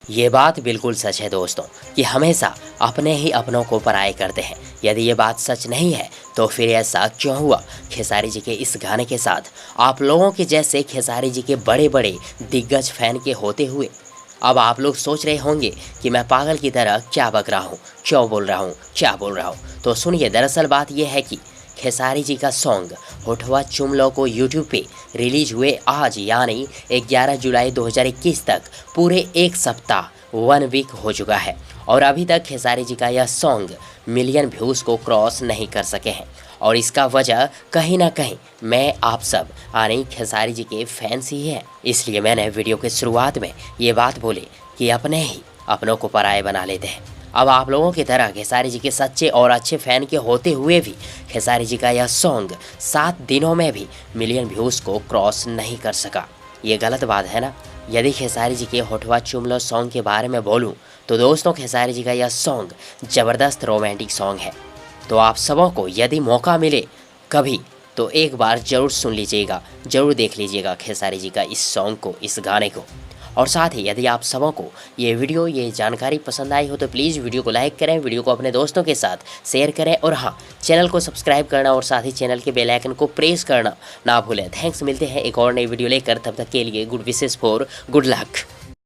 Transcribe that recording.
ये बात बिल्कुल सच है दोस्तों कि हमेशा अपने ही अपनों को पराये करते हैं। यदि ये बात सच नहीं है तो फिर ऐसा क्यों हुआ खेसारी जी के इस गाने के साथ? आप लोगों के जैसे खेसारी जी के बड़े बड़े दिग्गज फैन के होते हुए अब आप लोग सोच रहे होंगे कि मैं पागल की तरह क्या बक रहा हूँ, क्यों बोल रहा हूँ, क्या बोल रहा हूँ। तो सुनिए, दरअसल बात यह है कि खेसारी जी का सॉन्ग होठवा चूम लो को यूट्यूब पे रिलीज हुए आज यानी 11 जुलाई 2021 तक पूरे एक सप्ताह 1 वीक हो चुका है और अभी तक खेसारी जी का यह सॉन्ग मिलियन व्यूज़ को क्रॉस नहीं कर सके हैं। और इसका वजह कहीं ना कहीं मैं आप सब यानी खेसारी जी के फैंस ही हैं। इसलिए मैंने वीडियो के शुरुआत में ये बात बोली कि अपने ही अपनों को पराये बना लेते हैं। अब आप लोगों की तरह खेसारी जी के सच्चे और अच्छे फ़ैन के होते हुए भी खेसारी जी का यह सॉन्ग 7 दिनों में भी मिलियन व्यूज़ को क्रॉस नहीं कर सका। ये गलत बात है ना। यदि खेसारी जी के होठवा चूम लो सॉन्ग के बारे में बोलूँ तो दोस्तों, खेसारी जी का यह सॉन्ग ज़बरदस्त रोमांटिक सॉन्ग है। तो आप सबों को यदि मौका मिले कभी तो एक बार ज़रूर सुन लीजिएगा, ज़रूर देख लीजिएगा खेसारी जी का इस सॉन्ग को, इस गाने को। और साथ ही यदि आप सबों को ये वीडियो, ये जानकारी पसंद आई हो तो प्लीज़ वीडियो को लाइक करें, वीडियो को अपने दोस्तों के साथ शेयर करें और हाँ, चैनल को सब्सक्राइब करना और साथ ही चैनल के बेल आइकन को प्रेस करना ना भूलें। थैंक्स, मिलते हैं एक और नई वीडियो लेकर, तब तक के लिए good wishes for good luck.